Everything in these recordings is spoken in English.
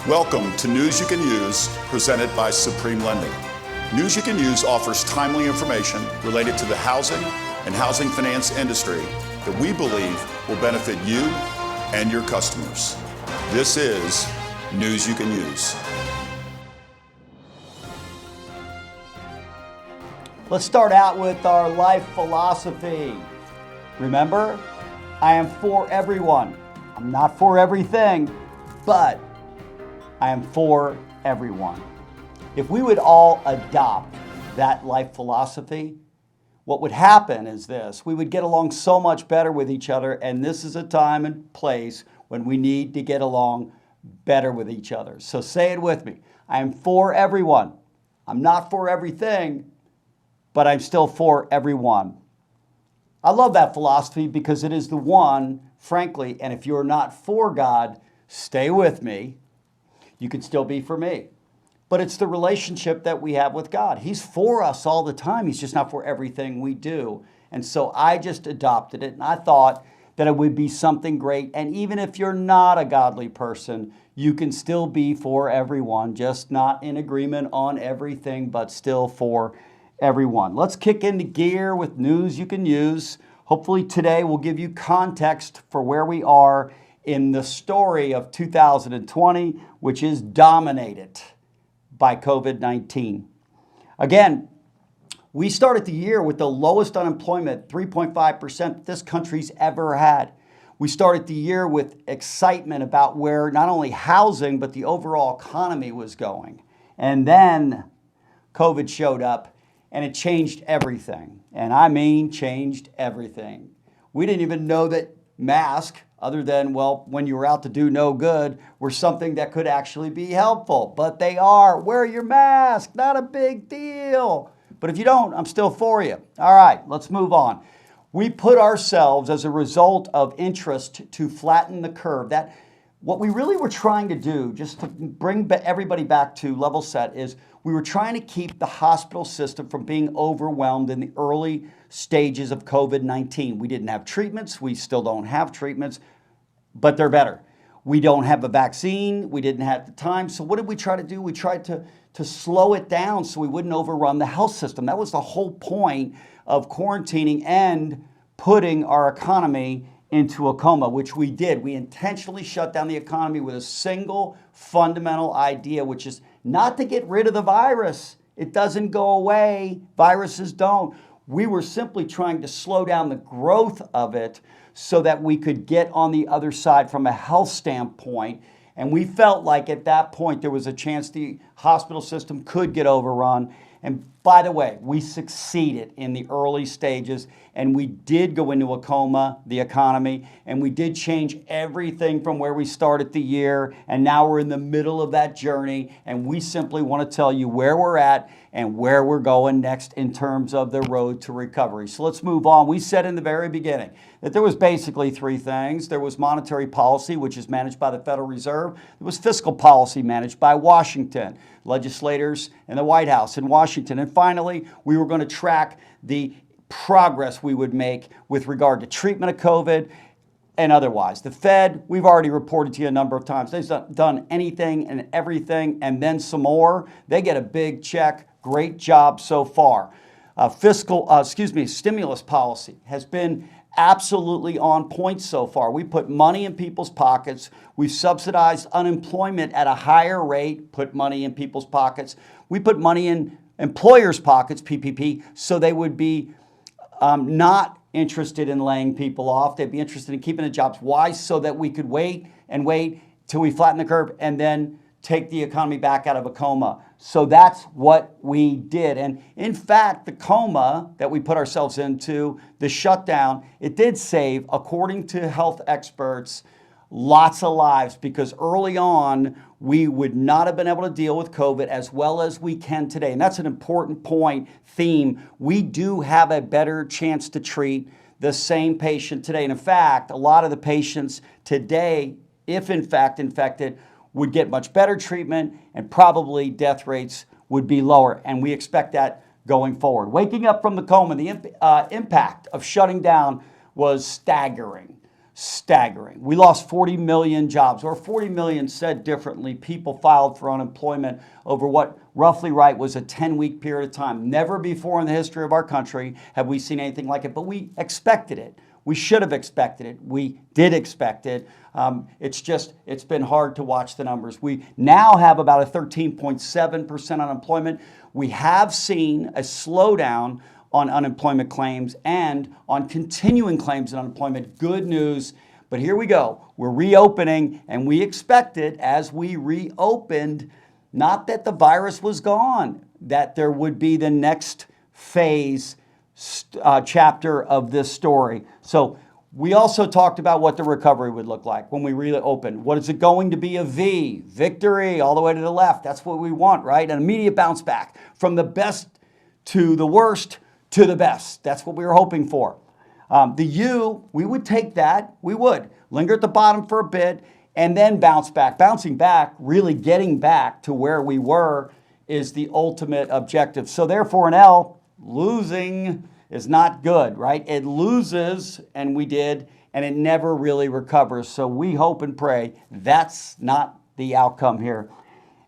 Welcome to News You Can Use, presented by Supreme Lending. News You Can Use offers timely information related to the housing and housing finance industry that we believe will benefit you and your customers. This is News You Can Use. Let's start out with our life philosophy. Remember, I am for everyone. I'm not for everything, but I am for everyone. If we would all adopt that life philosophy, what would happen is this: we would get along so much better with each other, and this is a time and place when we need to get along better with each other. So say it with me. I am for everyone. I'm not for everything, but I'm still for everyone. I love that philosophy because it is the one, frankly, and if you're not for God, stay with me. You can still be for me. But it's the relationship that we have with God. He's for us all the time. He's just not for everything we do. And so I just adopted it, and I thought that it would be something great. And even if you're not a godly person, you can still be for everyone, just not in agreement on everything, but still for everyone. Let's kick into gear with news you can use. Hopefully today will give you context for where we are in the story of 2020, which is dominated by COVID-19. Again, we started the year with the lowest unemployment, 3.5% this country's ever had. We started the year with excitement about where not only housing, but the overall economy was going. And then COVID showed up and it changed everything. And I mean changed everything. We didn't even know that masks, other than, well, when you were out to do no good, were something that could actually be helpful. But they are. Wear your mask. Not a big deal. But if you don't, I'm still for you. All right, let's move on. We put ourselves, as a result of interest, to flatten the curve. That what we really were trying to do, just to bring everybody back to level set, is we were trying to keep the hospital system from being overwhelmed in the early stages of COVID-19. We didn't have treatments. We still don't have treatments, but they're better. We don't have a vaccine. We didn't have the time. So what did we try to do? We tried to slow it down so we wouldn't overrun the health system. That was the whole point of quarantining and putting our economy into a coma, which we did. We intentionally shut down the economy with a single fundamental idea, which is not to get rid of the virus. It doesn't go away. Viruses don't. We were simply trying to slow down the growth of it so that we could get on the other side from a health standpoint. And we felt like at that point there was a chance the hospital system could get overrun. And by the way, we succeeded in the early stages, and we did go into a coma, the economy, and we did change everything from where we started the year, and now we're in the middle of that journey, and we simply want to tell you where we're at and where we're going next in terms of the road to recovery. So let's move on. We said in the very beginning that there was basically three things. There was monetary policy, which is managed by the Federal Reserve. There was fiscal policy managed by Washington, legislators in the White House in Washington. And finally, we were going to track the progress we would make with regard to treatment of COVID and otherwise. The Fed, we've already reported to you a number of times, they've done anything and everything and then some more. They get a big check. Great job so far. Stimulus policy has been absolutely on point so far. We put money in people's pockets. We've subsidized unemployment at a higher rate, put money in people's pockets. We put money in employers' pockets, PPP, so they would be not interested in laying people off. They'd be interested in keeping the jobs. Why? So that we could wait till we flatten the curve and then take the economy back out of a coma. So that's what we did. And in fact, the coma that we put ourselves into, the shutdown, it did save, according to health experts, lots of lives, because early on, we would not have been able to deal with COVID as well as we can today. And that's an important theme. We do have a better chance to treat the same patient today. And in fact, a lot of the patients today, if in fact infected, would get much better treatment and probably death rates would be lower. And we expect that going forward. Waking up from the coma, the impact of shutting down was staggering. staggering. We lost 40 million jobs, or 40 million, said differently, people filed for unemployment over what roughly right was a 10-week period of time. Never before in the history of our country have we seen anything like it, but we expected it. We should have expected it. We did expect it. It's been hard to watch the numbers. We now have about a 13.7% unemployment. We have seen a slowdown on unemployment claims and on continuing claims in unemployment. Good news. But here we go. We're reopening, and we expected as we reopened, not that the virus was gone, that there would be the next phase chapter of this story. So we also talked about what the recovery would look like when we reopen. What is it going to be? A V, victory all the way to the left. That's what we want, right? An immediate bounce back from the best to the worst to the best. That's what we were hoping for. The U, we would take that. We would linger at the bottom for a bit and then bounce back. Bouncing back, really getting back to where we were, is the ultimate objective. So therefore an L, losing is not good, right? It loses, and we did, and it never really recovers. So we hope and pray that's not the outcome here.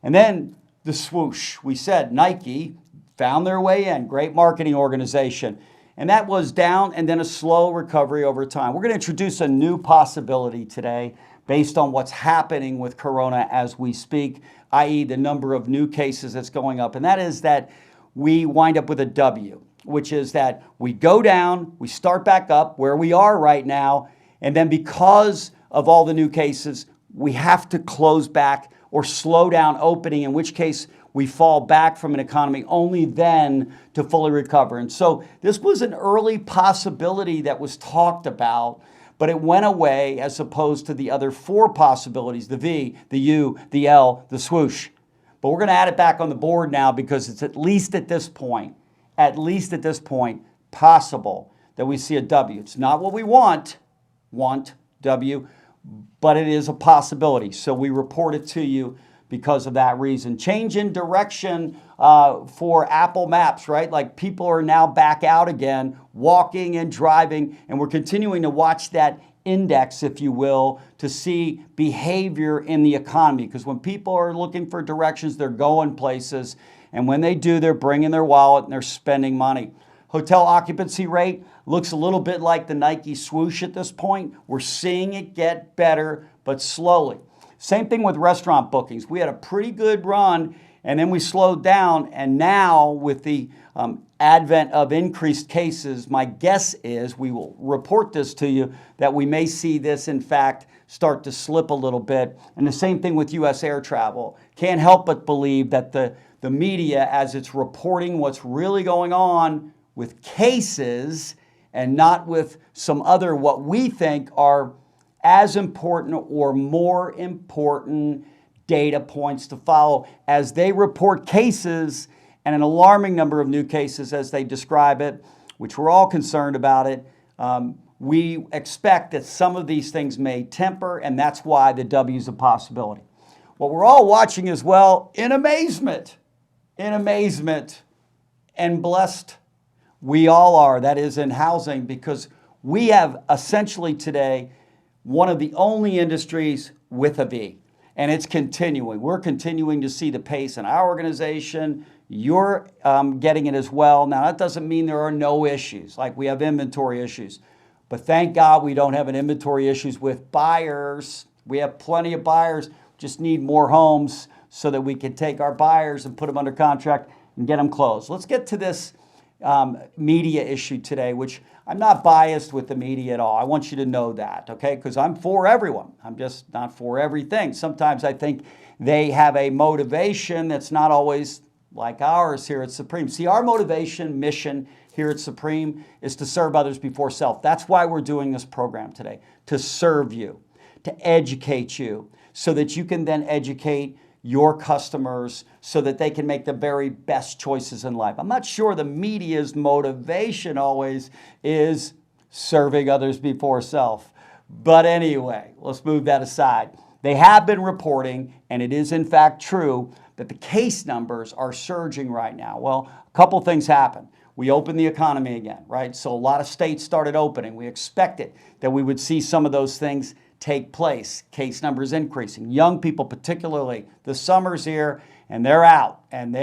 And then the swoosh. We said Nike found their way in. Great marketing organization. And that was down and then a slow recovery over time. We're going to introduce a new possibility today based on what's happening with Corona as we speak, i.e. the number of new cases that's going up. And that is that we wind up with a W, which is that we go down, we start back up where we are right now, and then because of all the new cases, we have to close back or slow down opening, in which case we fall back from an economy only then to fully recover. And so this was an early possibility that was talked about, but it went away as opposed to the other four possibilities, the V, the U, the L, the swoosh. But we're going to add it back on the board now because it's at least at this point, possible that we see a W. It's not what we want, W, but it is a possibility. So we report it to you because of that reason. Change in direction for Apple Maps, right? Like people are now back out again, walking and driving, and we're continuing to watch that index, if you will, to see behavior in the economy. Because when people are looking for directions, they're going places. And when they do, they're bringing their wallet and they're spending money. Hotel occupancy rate looks a little bit like the Nike swoosh at this point. We're seeing it get better, but slowly. Same thing with restaurant bookings. We had a pretty good run and then we slowed down. And now with the advent of increased cases, my guess is, we will report this to you, that we may see this in fact start to slip a little bit. And the same thing with U.S. air travel. Can't help but believe that the media, as it's reporting what's really going on with cases and not with some other what we think are as important or more important data points to follow, as they report cases and an alarming number of new cases as they describe it, which we're all concerned about it. We expect that some of these things may temper, and that's why the W is a possibility. What we're all watching as well, in amazement, and blessed we all are, that is in housing, because we have essentially today one of the only industries with a V, and it's continuing. We're continuing to see the pace in our organization. You're getting it as well. Now, that doesn't mean there are no issues, like we have inventory issues, but thank God we don't have an inventory issues with buyers. We have plenty of buyers, just need more homes so that we can take our buyers and put them under contract and get them closed. Let's get to this media issue today, which I'm not biased with the media at all. I want you to know that, okay? Because I'm for everyone. I'm just not for everything. Sometimes I think they have a motivation that's not always like ours here at Supreme. See, our motivation, mission here at Supreme is to serve others before self. That's why we're doing this program today, to serve you, to educate you, so that you can then educate your customers so that they can make the very best choices in life. I'm not sure the media's motivation always is serving others before self. But anyway, let's move that aside. They have been reporting, and it is in fact true, that the case numbers are surging right now. Well, a couple things happen. we opened the economy again, right? So a lot of states started opening. We expected that we would see some of those things take place. Case numbers increasing. Young people particularly, the summer's here and they're out and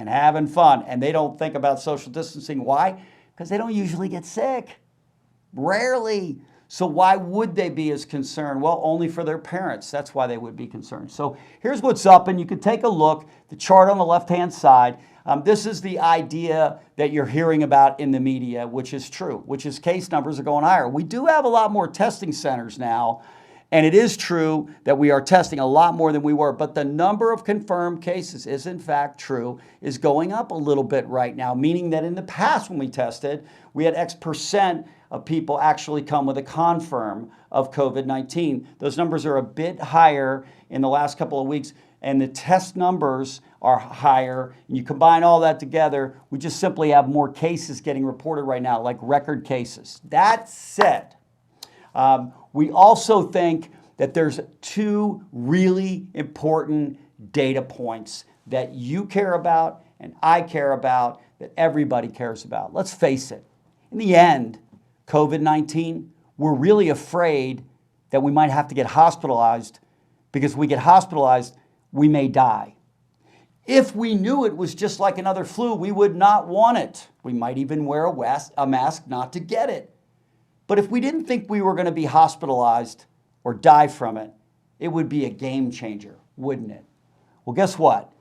having fun, and they don't think about social distancing. Why? Because they don't usually get sick. Rarely. So why would they be as concerned? Well, only for their parents. That's why they would be concerned. So here's what's up, and you can take a look. The chart on the left-hand side, this is the idea that you're hearing about in the media, which is true, which is case numbers are going higher. We do have a lot more testing centers now, and it is true that we are testing a lot more than we were, but the number of confirmed cases is in fact true, is going up a little bit right now, meaning that in the past when we tested, we had X% of people actually come with a confirm of COVID-19. Those numbers are a bit higher in the last couple of weeks, and the test numbers are higher. And you combine all that together, we just simply have more cases getting reported right now, like record cases. That said, we also think that there's two really important data points that you care about and I care about, that everybody cares about. Let's face it, in the end, COVID-19, we're really afraid that we might have to get hospitalized, because if we get hospitalized, we may die. If we knew it was just like another flu, we would not want it. We might even wear a mask not to get it. But if we didn't think we were going to be hospitalized or die from it, it would be a game changer, wouldn't it? Well, guess what?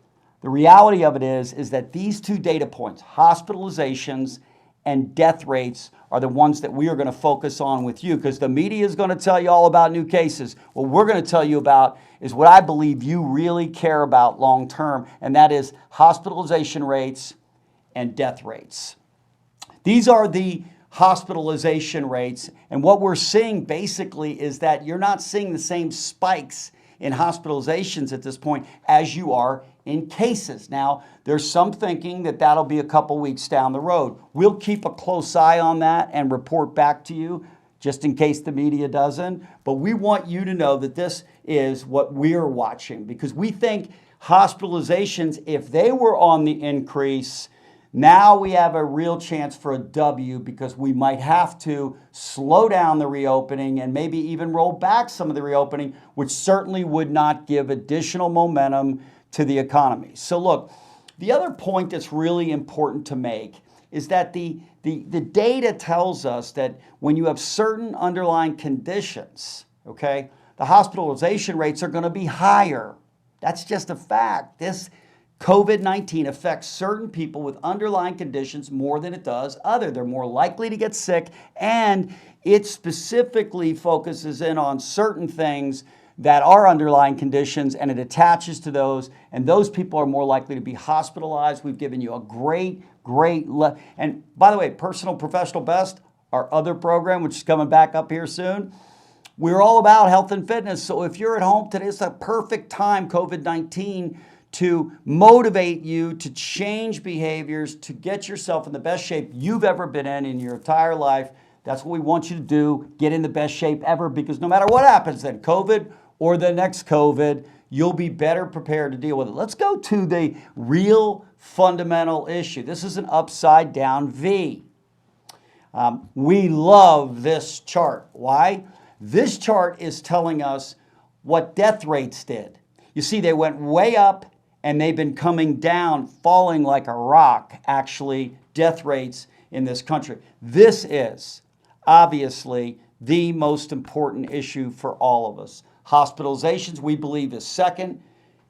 The reality of it is that these two data points, hospitalizations and death rates, are the ones that we are going to focus on with you, because the media is going to tell you all about new cases. What we're going to tell you about is what I believe you really care about long term, and that is hospitalization rates and death rates. These are the hospitalization rates, and what we're seeing basically is that you're not seeing the same spikes in hospitalizations at this point as you are in cases. Now, there's some thinking that that'll be a couple weeks down the road. We'll keep a close eye on that and report back to you, just in case the media doesn't. But we want you to know that this is what we're watching, because we think hospitalizations, if they were on the increase, now we have a real chance for a W, because we might have to slow down the reopening and maybe even roll back some of the reopening, which certainly would not give additional momentum to the economy. So look, the other point that's really important to make is that the data tells us that when you have certain underlying conditions, okay, the hospitalization rates are going to be higher. That's just a fact. This COVID-19 affects certain people with underlying conditions more than it does others. They're more likely to get sick, and it specifically focuses in on certain things that are underlying conditions, and it attaches to those, and those people are more likely to be hospitalized. We've given you a great, and by the way, Personal Professional Best, our other program, which is coming back up here soon, we're all about health and fitness. So if you're at home today, it's a perfect time, COVID-19, to motivate you to change behaviors, to get yourself in the best shape you've ever been in your entire life. That's what we want you to do, get in the best shape ever, because no matter what happens then, COVID or the next COVID, you'll be better prepared to deal with it. Let's go to the real fundamental issue. This is an upside down V. We love this chart. Why? This chart is telling us what death rates did. You see, they went way up and they've been coming down, falling like a rock, actually, death rates in this country. This is obviously the most important issue for all of us. Hospitalizations, we believe, is second.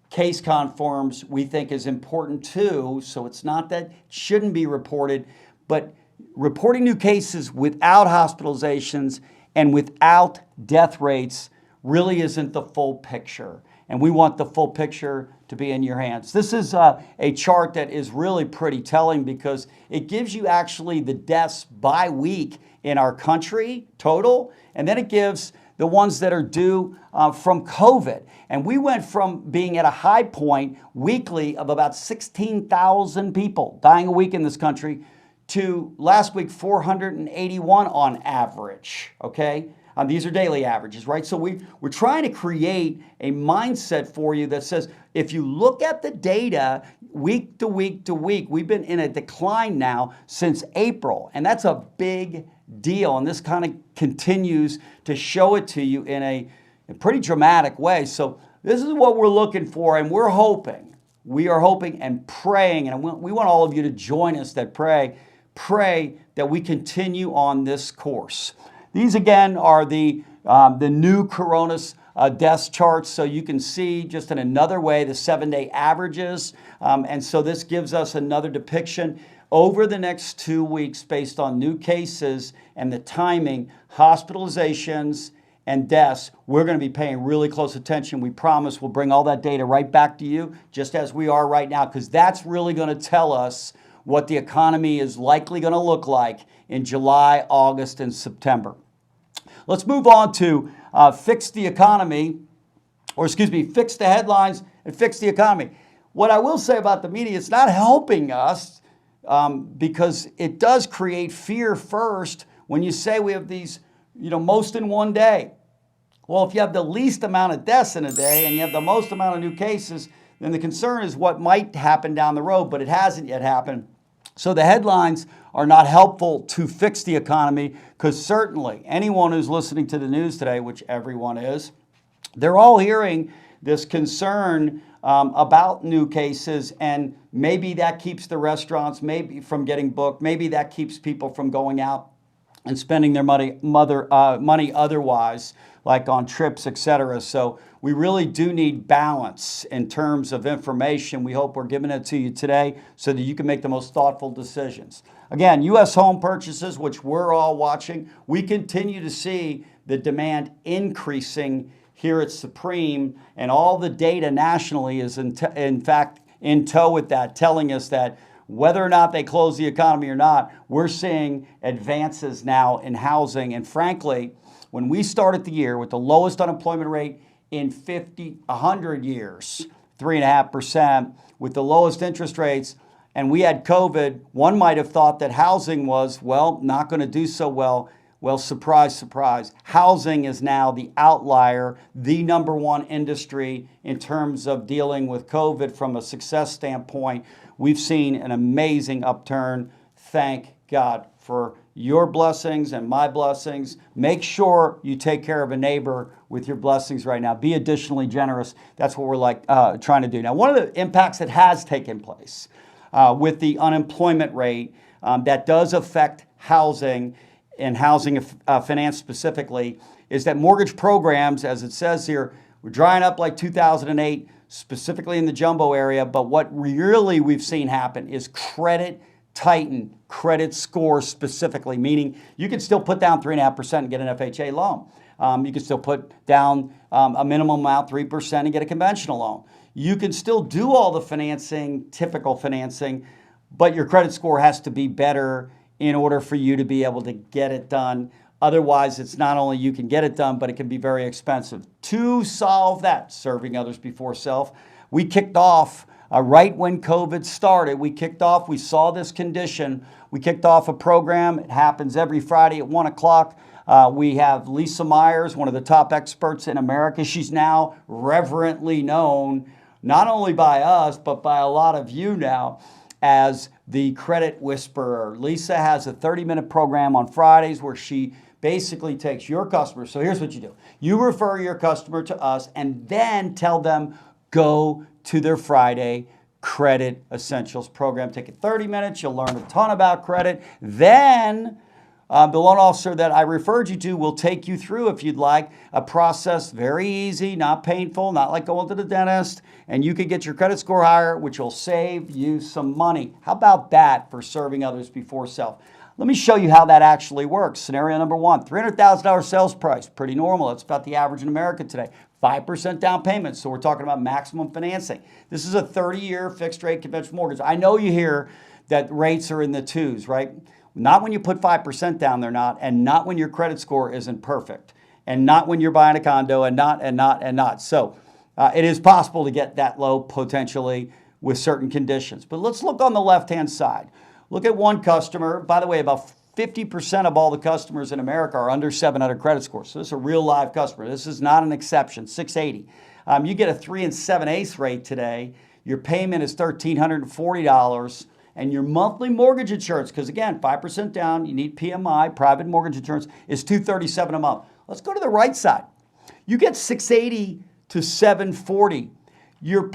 Case confirms, we think, is important too, so it's not that it shouldn't be reported, but reporting new cases without hospitalizations and without death rates really isn't the full picture. And we want the full picture to be in your hands. This is a chart that is really pretty telling, because it gives you actually the deaths by week in our country total, and then it gives the ones that are due from COVID. And we went from being at a high point weekly of about 16,000 people dying a week in this country to last week 481 on average, okay? These are daily averages, right? So we're trying to create a mindset for you that says, if you look at the data week to week to week, we've been in a decline now since April, and that's a big deal. And this kind of continues to show it to you in a pretty dramatic way. So this is what we're looking for, and we are hoping and praying, and we want all of you to join us that pray that we continue on this course. These again are the new corona deaths charts, so you can see just in another way the 7-day averages, and so this gives us another depiction over the next 2 weeks based on new cases and the timing, hospitalizations, and deaths. We're going to be paying really close attention. We promise we'll bring all that data right back to you, just as we are right now, because that's really going to tell us what the economy is likely going to look like in July, August, and September. Let's move on to fix the economy, fix the headlines and fix the economy. What I will say about the media, it's not helping us because it does create fear first when you say we have these, most in one day. Well, if you have the least amount of deaths in a day and you have the most amount of new cases, then the concern is what might happen down the road, but it hasn't yet happened. So the headlines are not helpful to fix the economy, because certainly anyone who's listening to the news today, which everyone is, they're all hearing this concern about new cases, and maybe that keeps the restaurants maybe from getting booked. Maybe that keeps people from going out and spending their money otherwise, like on trips, etc. So we really do need balance in terms of information. We hope we're giving it to you today so that you can make the most thoughtful decisions. Again, U.S. home purchases, which we're all watching, we continue to see the demand increasing here at Supreme, and all the data nationally is in fact in tow with that, telling us that whether or not they close the economy or not, we're seeing advances now in housing. And frankly, when we started the year with the lowest unemployment rate in 100 years, 3.5%, with the lowest interest rates, and we had COVID, one might have thought that housing was, not going to do so well. Well, surprise, surprise. Housing is now the outlier, the number one industry in terms of dealing with COVID from a success standpoint. We've seen an amazing upturn. Thank God for your blessings and my blessings. Make sure you take care of a neighbor with your blessings right now. Be additionally generous. That's what we're trying to do. Now, one of the impacts that has taken place with the unemployment rate that does affect housing and housing finance specifically is that mortgage programs, as it says here, were drying up like 2008, specifically in the jumbo area. But what really we've seen happen is credit tighten, credit score specifically, meaning you can still put down 3.5% and get an FHA loan. You can still put down a minimum amount, 3%, and get a conventional loan. You can still do all the financing, typical financing, but your credit score has to be better in order for you to be able to get it done. Otherwise, it's not only you can get it done, but it can be very expensive. To solve that, serving others before self, we kicked off right when COVID started. We saw this condition. We kicked off a program. It happens every Friday at 1 o'clock. We have Lisa Myers, one of the top experts in America. She's now reverently known, not only by us, but by a lot of you now, as the Credit Whisperer. Lisa has a 30-minute program on Fridays where she basically takes your customer. So here's what you do. You refer your customer to us and then tell them, go to their Friday Credit Essentials program. Take it 30 minutes. You'll learn a ton about credit. Then the loan officer that I referred you to will take you through, if you'd like, a process very easy, not painful, not like going to the dentist, and you can get your credit score higher, which will save you some money. How about that for serving others before self? Let me show you how that actually works. Scenario number one, $300,000 sales price, pretty normal. That's about the average in America today. 5% down payment, so we're talking about maximum financing. This is a 30-year fixed rate conventional mortgage. I know you hear that rates are in the twos, right? Not when you put 5% down, they're not, and not when your credit score isn't perfect, and not when you're buying a condo, and not. So it is possible to get that low potentially with certain conditions. But let's look on the left-hand side. Look at one customer. By the way, about 50% of all the customers in America are under 700 credit score. So this is a real live customer. This is not an exception, 680. You get a 3 7/8 rate today. Your payment is $1,340. And your monthly mortgage insurance, because again, 5% down, you need PMI, private mortgage insurance, is $237 a month. Let's go to the right side. You get 680 to 740. Your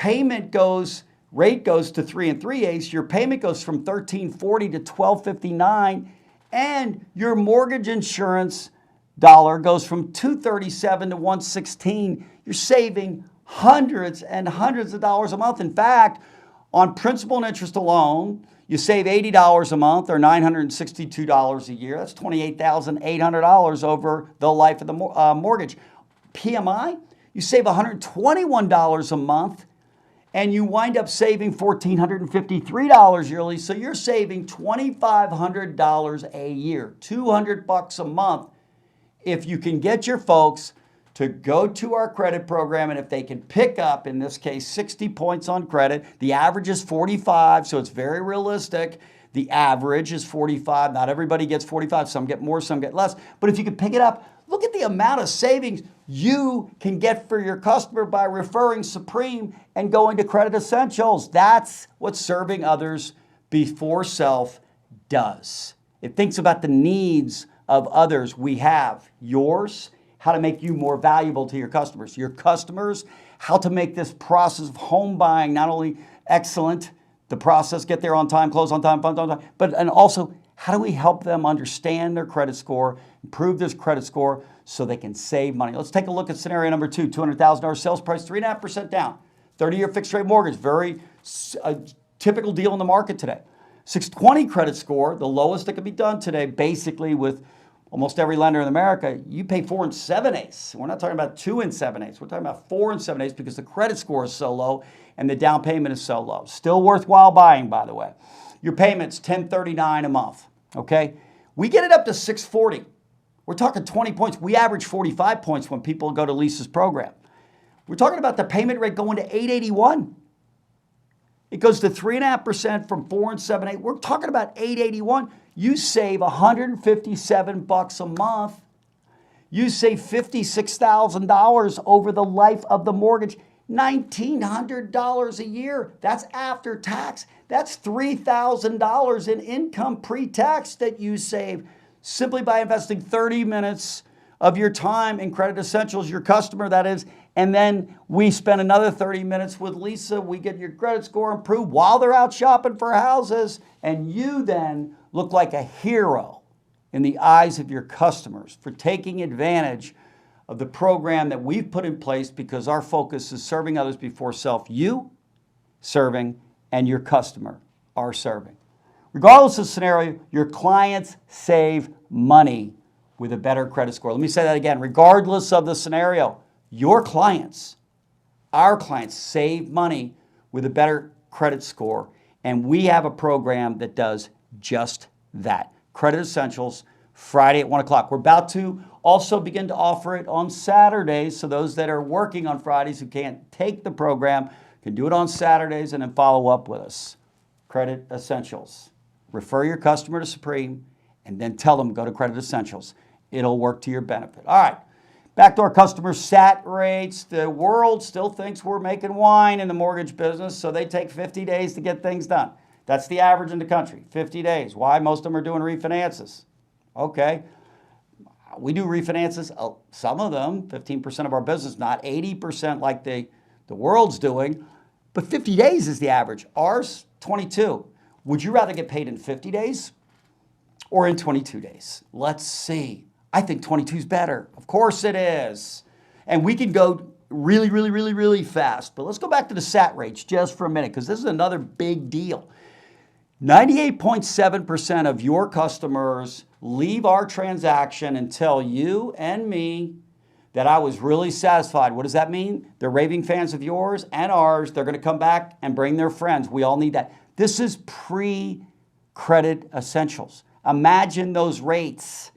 rate goes to 3 3/8. Your payment goes from $1,340 to $1,259. And your mortgage insurance dollar goes from $237 to $116. You're saving hundreds and hundreds of dollars a month. In fact, on principal and interest alone, you save $80 a month or $962 a year. That's $28,800 over the life of the mortgage. PMI, you save $121 a month and you wind up saving $1,453 yearly. So you're saving $2,500 a year, $200 a month if you can get your folks to go to our credit program, and if they can pick up, in this case, 60 points on credit. The average is 45, so it's very realistic. The average is 45. Not everybody gets 45. Some get more, some get less. But if you can pick it up, look at the amount of savings you can get for your customer by referring Supreme and going to Credit Essentials. That's what serving others before self does. It thinks about the needs of others. We have yours, how to make you more valuable to your customers, how to make this process of home buying not only excellent, the process, get there on time, close on time, fund on time, and also how do we help them understand their credit score, improve this credit score so they can save money. Let's take a look at scenario number 2, $200,000 sales price, 3.5% down, 30-year fixed rate mortgage, very typical deal in the market today. 620 credit score, the lowest that can be done today, basically with almost every lender in America. You pay 4 7/8. We're not talking about 2 7/8. We're talking about 4 7/8 because the credit score is so low and the down payment is so low. Still worthwhile buying, by the way. Your payment's $1,039 a month, okay? We get it up to 640. We're talking 20 points. We average 45 points when people go to Lisa's program. We're talking about the payment rate going to 881. It goes to 3.5% from 4 7/8. We're talking about 881. You save $157 a month. You save $56,000 over the life of the mortgage. $1,900 a year. That's after tax. That's $3,000 in income pre-tax that you save simply by investing 30 minutes of your time in Credit Essentials, your customer that is, and then we spend another 30 minutes with Lisa. We get your credit score improved while they're out shopping for houses, and you then look like a hero in the eyes of your customers for taking advantage of the program that we've put in place because our focus is serving others before self. You serving and your customer are serving. Regardless of the scenario, your clients save money with a better credit score. Let me say that again. Regardless of the scenario, your clients, our clients, save money with a better credit score, and we have a program that does just that. Credit Essentials, Friday at 1 o'clock. We're about to also begin to offer it on Saturdays, so those that are working on Fridays who can't take the program can do it on Saturdays and then follow up with us. Credit Essentials. Refer your customer to Supreme and then tell them go to Credit Essentials. It'll work to your benefit. All right. Back to our customer sat rates. The world still thinks we're making wine in the mortgage business, so they take 50 days to get things done. That's the average in the country, 50 days. Why? Most of them are doing refinances. Okay. We do refinances, some of them, 15% of our business, not 80% like the world's doing, but 50 days is the average. Ours, 22. Would you rather get paid in 50 days or in 22 days? Let's see. I think 22 is better. Of course it is. And we can go really, really, really, really fast. But let's go back to the SAT rates just for a minute because this is another big deal. 98.7% of your customers leave our transaction and tell you and me that I was really satisfied. What does that mean? They're raving fans of yours and ours. They're going to come back and bring their friends. We all need that. This is pre-Credit Essentials. Imagine those rates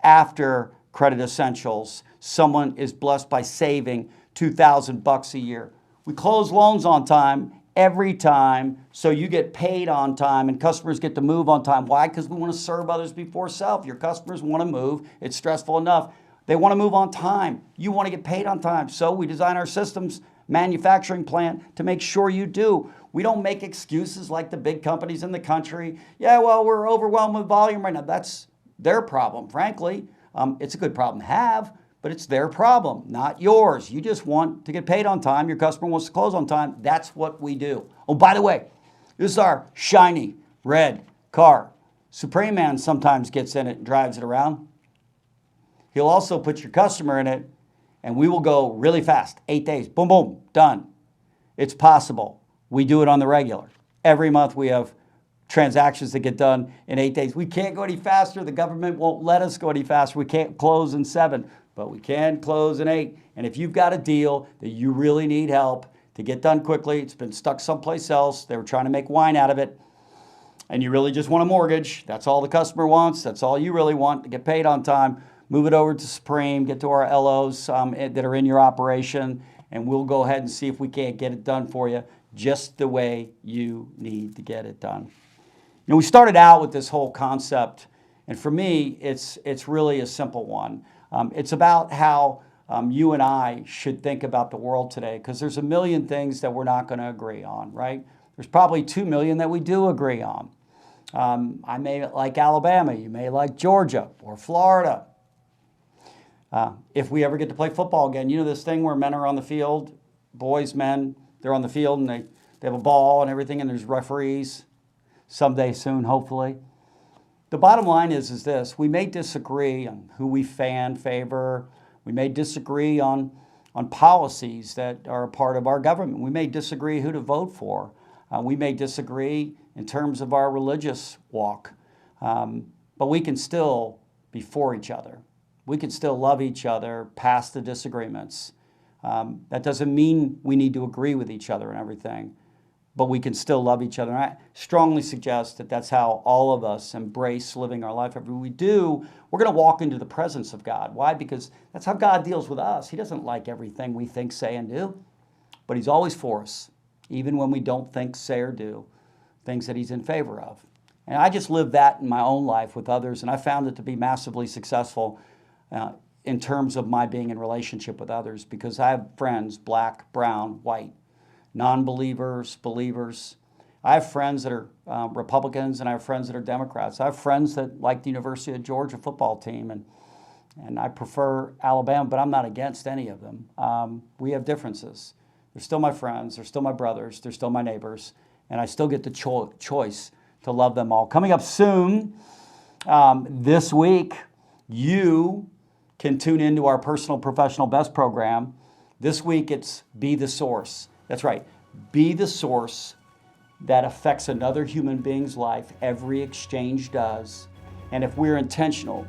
after Credit Essentials. Someone is blessed by saving $2,000 a year. We close loans on time every time, so you get paid on time and customers get to move on time. Why? Because we want to serve others before self. Your customers want to move. It's stressful enough. They want to move on time. You want to get paid on time. So we design our systems manufacturing plant to make sure you do. We don't make excuses like the big companies in the country. Yeah, well, we're overwhelmed with volume right now. That's their problem, frankly. It's a good problem to have, but it's their problem, not yours. You just want to get paid on time. Your customer wants to close on time. That's what we do. Oh, by the way, this is our shiny red car. Supreme Man sometimes gets in it and drives it around. He'll also put your customer in it, and we will go really fast. 8 days, boom, boom, done. It's possible. We do it on the regular. Every month we have transactions that get done in 8 days. We can't go any faster. The government won't let us go any faster. We can't close in 7, but we can close in 8. And if you've got a deal that you really need help to get done quickly, it's been stuck someplace else, they were trying to make wine out of it, and you really just want a mortgage, that's all the customer wants, that's all you really want, to get paid on time, move it over to Supreme, get to our LOs that are in your operation, and we'll go ahead and see if we can't get it done for you just the way you need to get it done. You know, we started out with this whole concept, and for me, it's really a simple one. It's about how you and I should think about the world today, because there's a million things that we're not going to agree on, right? There's probably 2 million that we do agree on. I may like Alabama, you may like Georgia or Florida. If we ever get to play football again, you know this thing where men are on the field, boys, men, they're on the field and they have a ball and everything, and there's referees someday soon, hopefully. The bottom line is this: we may disagree on who we favor. We may disagree on policies that are a part of our government. We may disagree who to vote for. We may disagree in terms of our religious walk. But we can still be for each other. We can still love each other past the disagreements. That doesn't mean we need to agree with each other and everything, but we can still love each other. And I strongly suggest that that's how all of us embrace living our life. If we do, we're going to walk into the presence of God. Why? Because that's how God deals with us. He doesn't like everything we think, say, and do, but He's always for us, even when we don't think, say, or do things that He's in favor of. And I just lived that in my own life with others, and I found it to be massively successful in terms of my being in relationship with others, because I have friends, black, brown, white, non-believers, believers. I have friends that are Republicans, and I have friends that are Democrats. I have friends that like the University of Georgia football team, and I prefer Alabama, but I'm not against any of them. We have differences. They're still my friends, they're still my brothers, they're still my neighbors, and I still get the choice to love them all. Coming up soon, this week, you can tune into our Personal Professional Best program. This week, it's Be the Source. That's right. Be the source that affects another human being's life. Every exchange does. And if we're intentional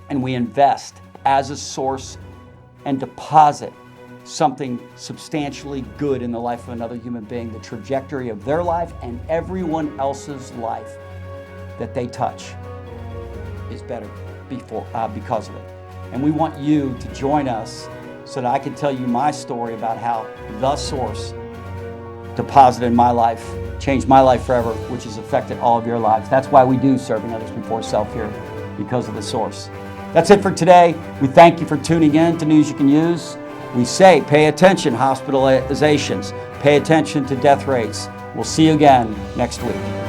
and we invest as a source and deposit something substantially good in the life of another human being, the trajectory of their life and everyone else's life that they touch is better because of it. And we want you to join us so that I can tell you my story about how the source deposited in my life, changed my life forever, which has affected all of your lives. That's why we do Serving Others Before Self here, because of the source. That's it for today. We thank you for tuning in to News You Can Use. We say, pay attention, hospitalizations. Pay attention to death rates. We'll see you again next week.